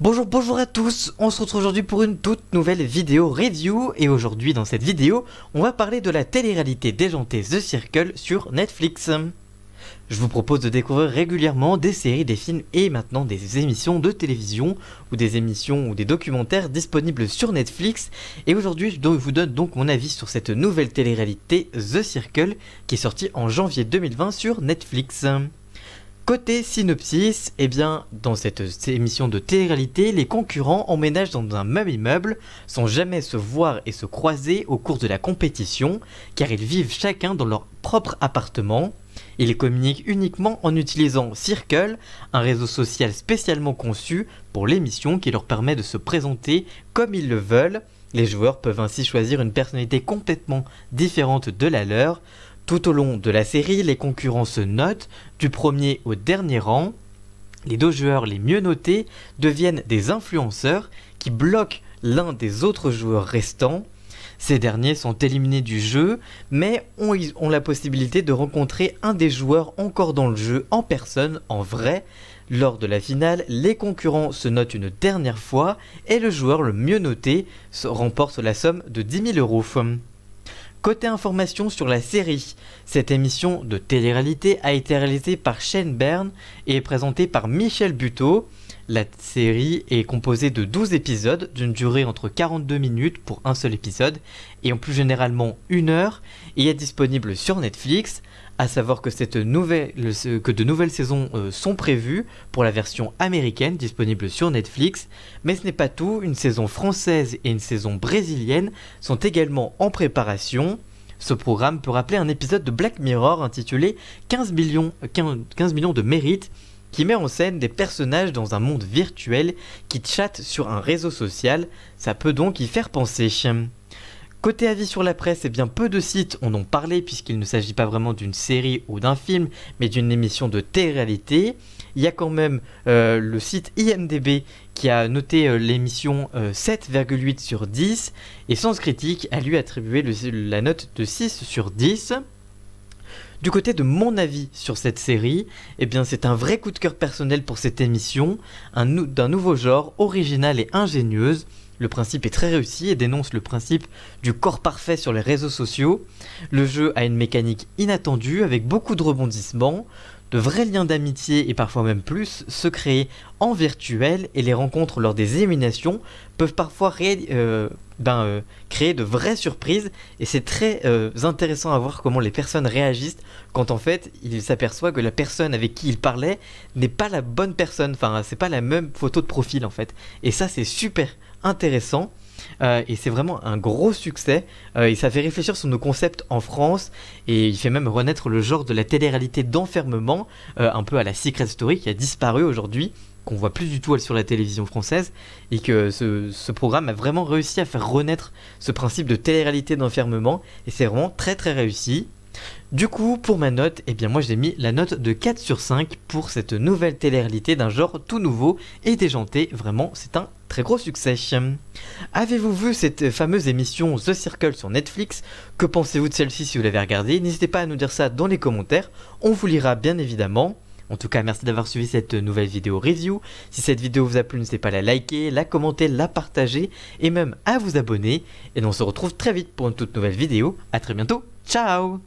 Bonjour à tous, on se retrouve aujourd'hui pour une toute nouvelle vidéo review et aujourd'hui dans cette vidéo on va parler de la télé-réalité déjantée The Circle sur Netflix. Je vous propose de découvrir régulièrement des séries, des films et maintenant des émissions de télévision ou des émissions ou des documentaires disponibles sur Netflix et aujourd'hui je vous donne donc mon avis sur cette nouvelle télé-réalité The Circle qui est sortie en janvier 2020 sur Netflix. Côté synopsis, dans cette émission de télé-réalité, les concurrents emménagent dans un même immeuble sans jamais se voir et se croiser au cours de la compétition, car ils vivent chacun dans leur propre appartement. Ils communiquent uniquement en utilisant Circle, un réseau social spécialement conçu pour l'émission qui leur permet de se présenter comme ils le veulent. Les joueurs peuvent ainsi choisir une personnalité complètement différente de la leur. Tout au long de la série, les concurrents se notent du premier au dernier rang. Les deux joueurs les mieux notés deviennent des influenceurs qui bloquent l'un des autres joueurs restants. Ces derniers sont éliminés du jeu, mais ont la possibilité de rencontrer un des joueurs encore dans le jeu en personne, en vrai. Lors de la finale, les concurrents se notent une dernière fois et le joueur le mieux noté remporte la somme de 10 000 €. Côté information sur la série, cette émission de télé-réalité a été réalisée par Shane Byrne et est présentée par Michel Buteau. La série est composée de 12 épisodes d'une durée entre 42 minutes pour un seul épisode et en plus généralement 1 heure et est disponible sur Netflix. À savoir que de nouvelles saisons sont prévues pour la version américaine disponible sur Netflix, mais ce n'est pas tout, une saison française et une saison brésilienne sont également en préparation. Ce programme peut rappeler un épisode de Black Mirror intitulé 15 millions de mérites, qui met en scène des personnages dans un monde virtuel qui chattent sur un réseau social, ça peut donc y faire penser. Côté avis sur la presse, peu de sites en ont parlé puisqu'il ne s'agit pas vraiment d'une série ou d'un film, mais d'une émission de télé-réalité. Il y a quand même le site IMDb qui a noté l'émission 7,8 sur 10 et Sens Critique a lui attribué la note de 6 sur 10. Du côté de mon avis sur cette série, c'est un vrai coup de cœur personnel pour cette émission, d'un nouveau genre, original et ingénieuse. Le principe est très réussi et dénonce le principe du corps parfait sur les réseaux sociaux. Le jeu a une mécanique inattendue avec beaucoup de rebondissements, de vrais liens d'amitié et parfois même plus se créer en virtuel et les rencontres lors des éliminations peuvent parfois créer de vraies surprises et c'est très intéressant à voir comment les personnes réagissent quand en fait ils s'aperçoivent que la personne avec qui ils parlaient n'est pas la bonne personne, c'est pas la même photo de profil en fait et ça c'est super intéressant. Et c'est vraiment un gros succès et ça fait réfléchir sur nos concepts en France et il fait même renaître le genre de la télé-réalité d'enfermement un peu à la Secret Story qui a disparu aujourd'hui, qu'on voit plus du tout sur la télévision française et que ce programme a vraiment réussi à faire renaître ce principe de télé-réalité d'enfermement et c'est vraiment très très réussi. Du coup, pour ma note, moi j'ai mis la note de 4 sur 5 pour cette nouvelle télé-réalité d'un genre tout nouveau et déjanté. Vraiment, c'est un très gros succès. Avez-vous vu cette fameuse émission The Circle sur Netflix? Que pensez-vous de celle-ci si vous l'avez regardée? N'hésitez pas à nous dire ça dans les commentaires, on vous lira bien évidemment. En tout cas, merci d'avoir suivi cette nouvelle vidéo review. Si cette vidéo vous a plu, n'hésitez pas à la liker, la commenter, la partager et même à vous abonner. Et on se retrouve très vite pour une toute nouvelle vidéo. A très bientôt, ciao!